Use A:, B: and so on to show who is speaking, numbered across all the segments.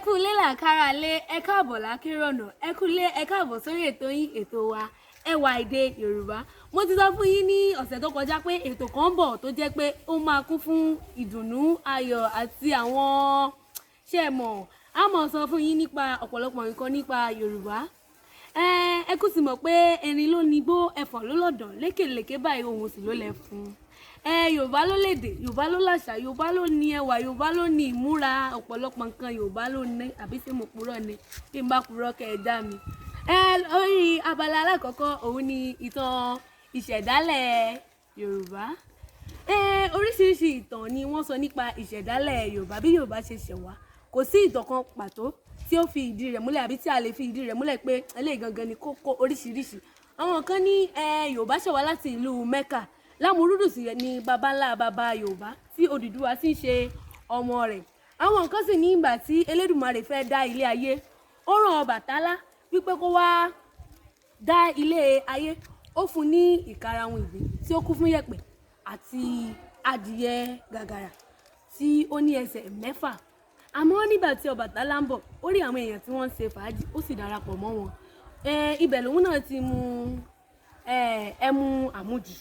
A: kú ilé làkàrà lé ẹ káàbọ̀ lákérọ̀nà ẹ kú ilé ẹ káàbọ̀ sórí ètò yín ètò wa ẹwà èdè Yorùbá. Mo ti sọ fún yín ní ọ̀sẹ̀ tó kọjá pé ètò kan bọ̀ tó jẹ́ pé ó máa kún fún ìdùnnú ayọ̀ àti àwọn ṣẹ́mọ̀ a mọ̀ sọ fún yín nípa ọ̀pọ̀lọpọ̀ nǹkan nípa Yorùbá. Ẹ kú sì mọ̀ pé erin ló ní gbó ẹfọ̀n ló lọ́dàn lékèlékè báyìí òun sì ló lẹ̀ fún Yorùbá ló lédè, Yorùbá ló láṣà, Yorùbá ló ní ẹwà, Yorùbá ló ní ìmúra ọ̀pọ̀lọpọ̀ nǹkan Yorùbá ló ní àbí ṣé mo purọ́ ni bí n bá purọ́ kẹ́ ẹ dá mi. Orí abala alákọ̀ọ́kọ́ òun ni ìtàn ìṣẹ̀dálẹ̀ Yorùbá. Oríṣiríṣi ìtàn ni wọ́n sọ nípa ìṣẹ̀dálẹ̀ Yorùbá bí Yorùbá ṣe ṣẹ̀ wá. Kò sí ìtàn kan pàtó tí ó fi ìdí rẹ̀ múlẹ̀ àbí tí a lè fi ìdí rẹ̀ múlẹ̀ pé eléyìí gangan ni kókó oríṣiríṣi. Àwọn kan ní Yorùbá ṣẹ̀ wá láti ìlú Mẹ́kà. Lámúrúdù sì ni baba ńlá baba Yorùbá tí Odùduwà sì ń ṣe ọmọ rẹ̀. Àwọn kan sì ní ìgbà tí Elédùmarè fẹ́ dá ilé ayé ó rán Ọbàtálá wípé kó wá dá ilé ayé. Ó fún ní ìkarahun ìgbín tí ó kún fún yẹ̀pẹ̀ àti adìyẹ gàgàrà tí ó ní ẹsẹ̀ 6. Àmọ́ nígbà tí Ọbàtálá ń bọ̀ ó rí àwọn èèyàn tí wọ́n ń ṣe fàájì ó sì darapọ̀ mọ́ wọn. Ibẹ̀ lòun náà ti mu ẹmu àmujù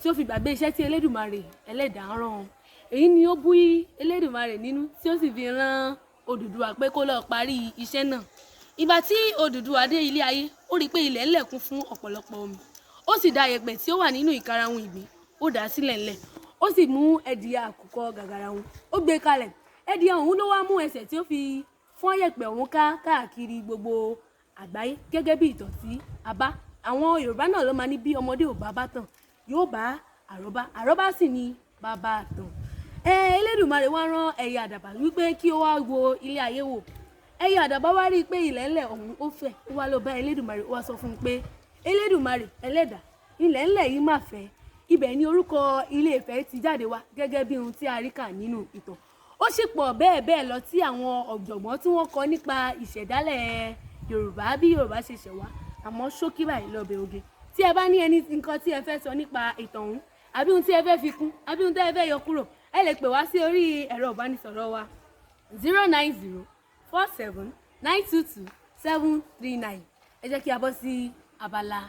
A: tí ó fi gbàgbé iṣẹ́ tí Elédùmarè ẹlẹ́dàá rán. Èyí ni ó bú Elédùmarè nínú tí ó sì fi rán Odùduwà pé kó lọ parí iṣẹ́ náà. Ìgbà tí Odùduwà dé ilé ayé ó rí pé ilẹ̀ ńlẹ̀ kún fún ọ̀pọ̀lọpọ̀ omi. Ó sì da yẹ̀pẹ̀ tí ó wà nínú ìkarahun ìgbín ó dà á sílẹ̀ ńlẹ̀. Ó sì mú ẹdìyẹ àkùkọ gàgàrà òun ó gbé kalẹ̀. Ẹdìyẹ òun ló wá mú ẹsẹ̀ tí ó fi fọ́n yẹ̀pẹ̀ òun káàkiri gbogbo àgbáyé gẹ́gẹ́ bí ìtàn tí a bá. Àwọn Yorùbá náà ló máa ní bí ọmọdé ò bá bá tàn yóò bá àrọ́bá, àrọ́bá sì ni bàbá àtàn. Elédùmarè wá rán ẹyẹ àdàbà wípé kí ó wá wo ilé ayé wò. Ẹyẹ àdàbà wá rí i pé ilẹ̀ ńlẹ̀ ọ̀hún ó fẹ̀ ó wá lọ bá Elédùmarè ó wá sọ fún un pé Elédùmarè ẹlẹ́dàá ilẹ̀ ńlẹ̀ yìí mà fẹ̀. Ibẹ̀ ni orúkọ Ilé Ifẹ̀ ti jáde wá gẹ́gẹ́ bí ohun tí a rí kà nínú ìtàn. Ó sì pọ̀ bẹ́ẹ̀ bẹ́ẹ̀ lọ tí àwọn ọ̀jọ̀gbọ́n tí wọ́n kọ nípa ìṣẹ̀dálẹ̀ Yorùbá bí Yorùbá ṣe ṣẹ̀ wá àmọ́ ṣókí báyìí lọ́bẹ̀ oge. Tí ẹ bá ní nǹkan tí ẹ fẹ́ sọ nípa ìtàn ọ̀hún àbí ohun tí ẹ fẹ́ fi kún àbí ohun tí ẹ fẹ́ yọ kúrò ẹ lè pè wá sí orí ẹ̀rọ ìbánisọ̀rọ̀ wa 09047922739. Ẹ jẹ́ kí a bọ́ sí abala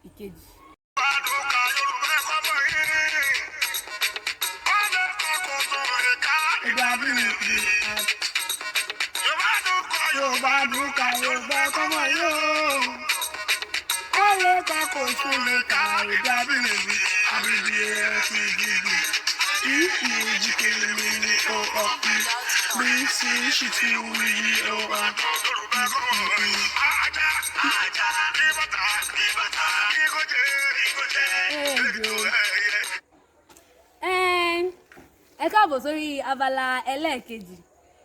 A: ìkejì.
B: Yorùbá dùn ká Yorùbá kọ́mọ yóò. Kò tún lè ka èdè abínibí àbíbí ẹ̀sìn ìdìbò. Ìkú ìjìkìlì mi ní ọ̀pí bí sí ṣìtì wí ọ̀pá. Ajá ní bàtà
A: Ẹ káàbọ̀ sórí abala ẹlẹ́ẹ̀kejì.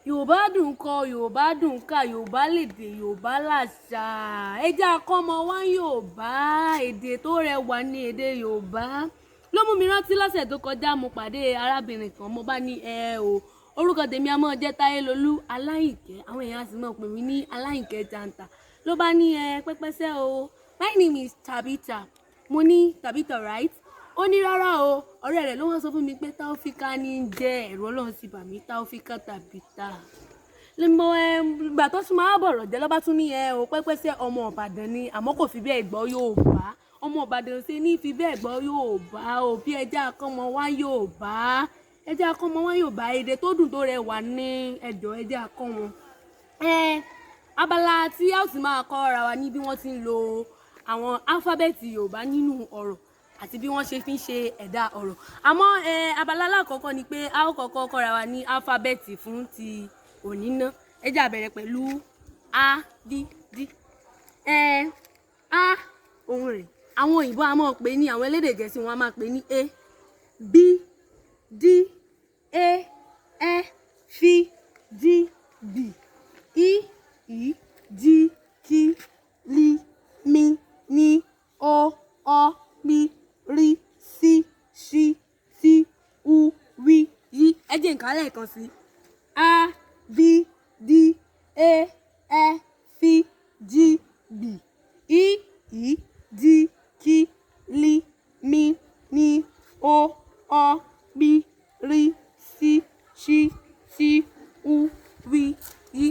A: Yorùbá dùn kọ Yorùbá dùn ká Yorùbá lédè Yorùbá láṣà. Ẹ jẹ́ akọ́mọ wa Yorùbá èdè tó rẹwà ní èdè Yorùbá. Ló mú mi rántí lọ́sẹ̀ tó kọjá mo pàdé arábìnrin kan mo bá ní orúkọ tèmi a máa jẹ́ Táyélolú Aláyìnkẹ́ àwọn èèyàn sì máa pè mí ní Aláyìnkẹ́ janta. Ló bá ní pẹ́pẹ́sẹ́ o my name is Tabitha. Mo ní Tabitha right? Ó ní rárá o ọ̀rẹ́ rẹ̀ ló wọ́n sọ fún mi pé Taofika ní jẹ́ ẹ̀rọ Ọlọ́run sì bà mí Taofika Tabitha. Ìgbà tó tún máa bọ̀rọ̀ jẹ́ lọ́ba tún ní o pẹ́pẹ́sẹ́ ọmọ Ìbàdàn ni àmọ́ kò fi bẹ́ẹ̀ gbọ́ Yorùbá. Ọmọ Ìbàdàn ṣe ní fi bẹ́ẹ̀ gbọ́ Yorùbá o bí ẹjẹ́ akọ́mọ wá Yorùbá. Ẹjẹ́ akọ́mọ wá Yorùbá èdè tó dùn tó rẹwà ní ẹjọ́ ẹjẹ́ akọ́ wọn. Abala tí a ó sì máa kọ́ ara wa ní bí wọ́n ti ń lo àwọn álífábẹ́ẹ̀tì Yorùbá nínú ọ̀rọ̀ àti bí wọ́n ṣe fi ń ṣe ẹ̀dá ọ̀rọ̀. Àmọ́ abala alákọ̀ọ́kọ́ ni pé a ó kọ́kọ́ kọ́ra wa ní álífábẹ́ẹ̀tì fún ti òní ná. Ẹ jẹ́ á bẹ̀rẹ̀ pẹ̀lú A D D. A ohun rẹ̀ àwọn òyìnbó a máa pè ní àwọn elédè Gẹ̀ẹ́sì wọn a máa pè ní A B D A E F G B E G K L M N O P R S Š T U V Y. Ẹ jẹ́ n kà lẹ́ẹ̀kan sí A B D A E F G B E G K L M N O P R S Š T U V Y.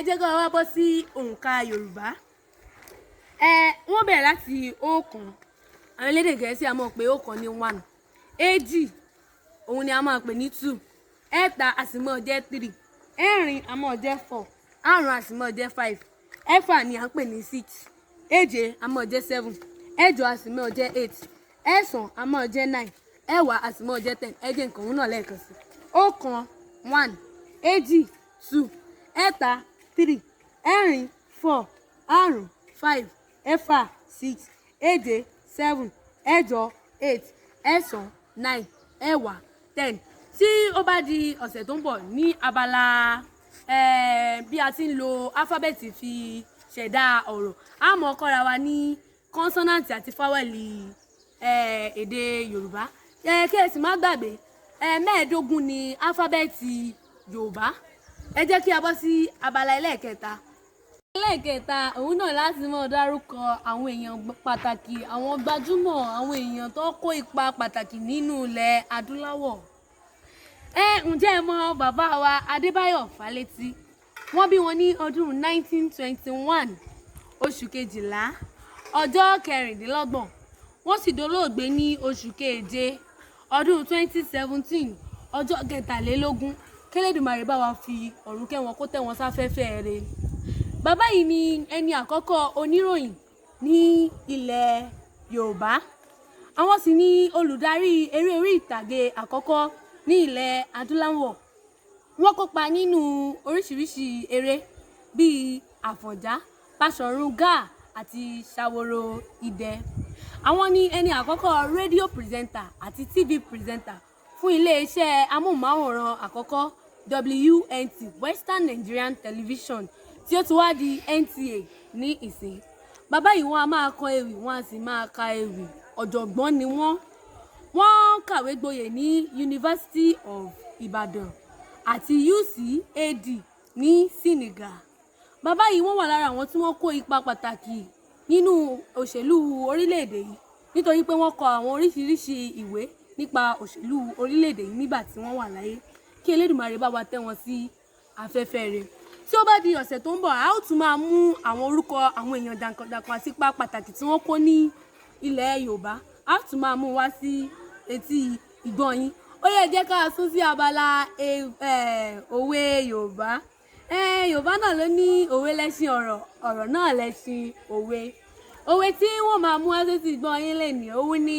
A: jẹ́ kí wá bọ́ sí òǹkà Yorùbá. Wọ́n bẹ̀rẹ̀ láti ọ̀kan. Àwọn elédè Gẹ̀ẹ́sì a máa pè ọ̀kan ní 1. Èjì òun ni a máa pè ní 2. Ẹ̀ta a sì máa jẹ́ 3. Ẹ̀rin a máa jẹ́ 4. Àrún a sì máa jẹ́ 5. Ẹ̀fà ni à ń pè ní 6. Èje a máa jẹ́ 7. Ẹ̀jọ a sì máa jẹ́ 8. Ẹ̀sán a máa jẹ́ 9. Ẹ̀wá a sì máa jẹ́ 10. Ẹ jẹ́ nǹkan òun náà lẹ́ẹ̀kan sí. Ọ̀kan 1. Èjì 2. Ẹ̀ta 3. Ẹ̀rin 4. Àrún 5. Ẹ̀fà 6. Èje 7. Ẹ̀jọ 8. Ẹ̀sán 9. Ẹ̀wá 10. Tí ó bá di ọ̀sẹ̀ tó ń bọ̀ ní abala bí a ti ń lo alifábẹ́ẹ̀tì fi ṣẹ̀dá ọ̀rọ̀, a mọ̀ kọ́ra wa ní kọ́nsọ́nàǹtì àti fáwẹ́lì èdè Yorùbá. Kí ẹ sì má gbàgbé 15 ni alifábẹ́ẹ̀tì Yorùbá. Ẹ jẹ́ kí a bọ́ sí abala ẹlẹ́ẹ̀kẹta. Ẹlẹ́ẹ̀kẹta òun náà láti máa dárúkọ àwọn èèyàn pàtàkì, àwọn gbajúmọ̀, àwọn èèyàn tó kó ipa pàtàkì nínú ilẹ̀ adúláwọ̀. Ǹjẹ́ ẹ mọ̀ bàbá wa Adébáyọ̀ Fálétí? Wọ́n bí wọn ní ọdún 1921 oṣù kejìlá ọjọ́ 26. Wọ́n sì dolóògbé ní oṣù keje ọdún 2017 ọjọ́ 23. K'Ẹlẹ́dùmarè bá wa fi ọ̀run kẹ́ wọn kó tẹ́ wọn sáfẹ́fẹ́ rẹ̀. Bàbá yìí ni ẹni àkọ́kọ́ oníròyìn ní ilẹ̀ Yorùbá. Àwọn sì ni olùdarí eré orí ìtàgé àkọ́kọ́ ní ilẹ̀ adúláwọ̀. Wọ́n kópa nínú oríṣiríṣi eré bíi Àfọ̀njá, Baṣọ̀run Gáà àti Ṣàwòrò Idẹ. Àwọn ni ẹni àkọ́kọ́ rédíò pírẹsẹ́ńtà àti TV pírẹsẹ́ńtà fún iléeṣẹ́ amóhùnmáwòrán àkọ́kọ́ WNT Western Nigerian Television tí ó ti wá di NTA ní ìsìn. Bàbá yìí wọ́n a máa kọ ewì, wọ́n a sì máa ka ewì. Ọ̀jọ̀gbọ́n ni wọ́n. Wọ́n kàwé gboyè ní University of Ibadan àti UCAD ní Senegal. Bàbá yìí wọ́n wà lára àwọn tí wọ́n kó ipa pàtàkì nínú òṣèlú orílẹ̀-èdè yìí nítorí pé wọ́n kọ àwọn oríṣiríṣi ìwé nípa òṣèlú orílẹ̀-èdè yìí nígbà tí wọ́n wà láyé. Kí Elédùmarè bá wa tẹ́ wọn sí afẹ́fẹ́ rẹ̀. Tí ó bá di ọ̀sẹ̀ tó ń bọ̀, a ó tún máa mú àwọn orúkọ àwọn èèyàn jàǹkànjàǹkàn àti ipa pàtàkì tí wọ́n kó ní ilẹ̀ Yorùbá. A ó tún máa mú wá sí etí ìgbọ́ yín. Ó yẹ jẹ́ ká sún sí abala òwe Yorùbá. Yorùbá náà ló ní òwe lẹ́ṣin ọ̀rọ̀, ọ̀rọ̀ náà lẹ́ṣin òwe. Òwe tí wọ́n máa mú wá sí etí ìgbọ́ yín lénìí, òun ni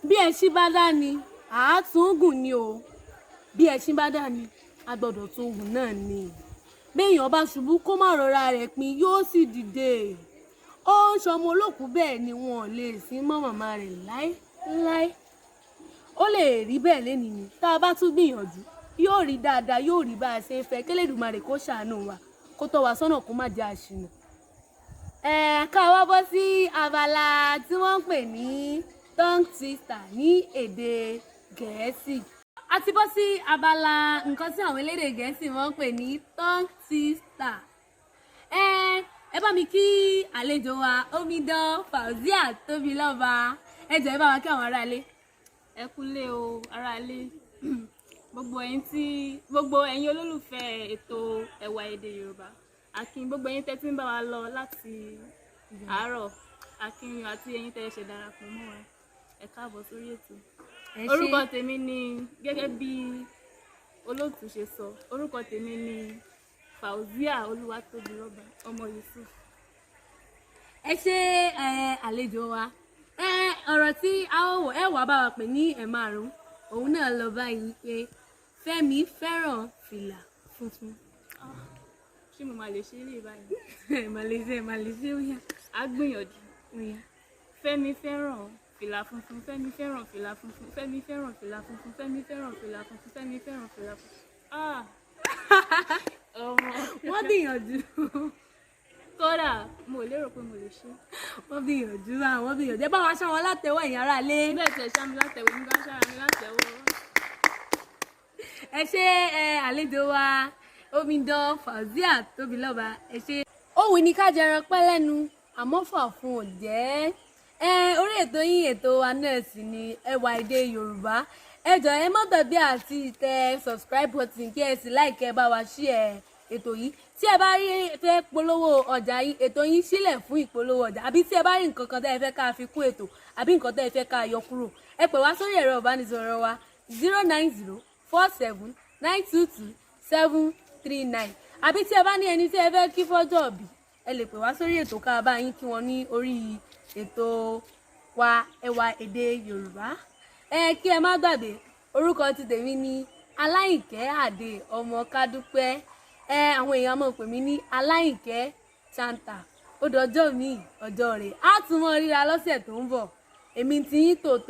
A: bí ẹṣin bá dá ni àátúngùn ni o. Bí ẹṣin bá dá ni a gbọ́dọ̀ tún gùn náà ni. Béèyàn bá ṣubú kó má rọra rẹ̀ pin, yóò sì dìde. Ó ń ṣọmọ olókùú bẹ́ẹ̀ ni wọn ò lè sin mọ́ màmá rẹ̀ láéláé. Ó lè rí bẹ́ẹ̀ lénìí ni tá a bá tún gbìyànjú, yóò rí dáadáa, yóò rí bá a ṣe ń fẹ́. K'Ẹlẹ́dùmarè kó ṣàánú wa, kó tọ́ wa sọ́nà, kó má jẹ́ àṣìnà. Ká wá bọ́ sí abala tí wọ́n ń pè ní tongue twister ní èdè Gẹ̀ẹ́sì. A ti bọ́ sí abala nǹkan tí àwọn elédè Gẹ̀ẹ́sì wọ́n ń pè ní tongue twister. Ẹ bá mi kí àlejò wa Omidan Fauziat Tobiloba. Ẹ jọ̀ọ́ ẹ bá wa kí àwọn aráalé.
C: Ẹ kúlé o aráalé. Gbogbo ẹ̀yin olólùfẹ́ ètò ẹ̀wà èdè Yorùbá. Akin gbogbo ẹ̀yin tẹ́ tí ń bá wa lọ láti àárọ̀. Akin àti ẹ̀yin tẹ́ ṣe darapọ̀ mọ́ wa. Ẹ káàbọ̀ sórí ètò. Orúkọ tèmi ni, gẹ́gẹ́ bí olóòtú ṣe sọ, orúkọ tèmi ni Fauziat Olúwatóbilọ́ba ọmọ Yusuf.
A: Ẹ ṣé àlejò wa. Ọ̀rọ̀ tí ẹ wá bá wa pè ní ẹ̀márùn-ún òun náà lọ báyìí pé Fẹ́mi fẹ́ràn fìlà funfun.
C: Ṣé mo máa lè ṣe eré báyìí?
A: Màlẹ́sẹ̀ ó yá.
C: A gbìyànjú. Fẹ́mi fẹ́ràn fìlà funfun, Fẹ́mi fẹ́ràn fìlà funfun, Fẹ́mi fẹ́ràn fìlà funfun, Fẹ́mi fẹ́ràn fìlà funfun, Fẹ́mi fẹ́ràn fìlà funfun.
A: Wọ́n gbìyànjú.
C: Kódà mo lérò pé mo lè ṣe.
A: Wọ́n gbìyànjú. Ẹ bá wa ṣá wọn látẹ̀wọ́ ẹ̀yin aráalé.
C: Bẹ́ẹ̀ tẹ̀ ṣá mi látẹ̀wọ́, nígbà ṣá mi látẹ̀wọ́.
A: Ẹ ṣé àlejò wa Omidan Fauziat Tobiloba. Ẹ ṣé. Òun ni ká jẹran pẹ́ lẹ́nu àmọ́ fà fún òjẹ́. Orí ètò yín, ètò wa náà sì ni ẹwà èdè Yorùbá. Ẹ jọ̀ọ́ ẹ má gbàgbé àti tẹ subscribe button kí ẹ sì like, ẹ bá wa share ètò yìí. Tí ẹ bá rí fẹ́ polówó ọjà yín, ètò yín sílẹ̀ fún ìpolówó ọjà, àbí tí ẹ bá rí nǹkan kan tẹ́ ẹ fẹ́ ká fi kún ètò àbí nǹkan tẹ́ ẹ fẹ́ ká yọ kúrò, ẹ pè wá sórí ẹ̀rọ ìbánisọ̀rọ̀ wa 09047922739. àbí tí ẹ bá ní ẹni tí ẹ fẹ́ kí fọ́jọ́ ìbí, ẹ lè pè wá sórí ètò ká bá yín kí wọ́n ní orí ètò wa ẹwà èdè Yorùbá. Kí ẹ má gbàgbé, orúkọ ti tèmi ni Aláyìnkẹ́ Àdè ọmọ Kádúpẹ́. Àwọn èèyàn mọ̀ pè mí ní Aláyìnkẹ́ Chanta. Ó dọjọ́ mi ọjọ́ rẹ̀ á tún mọ́ ríra lọ́sẹ̀ tó ń bọ̀. Èmi ti yín tòótọ́.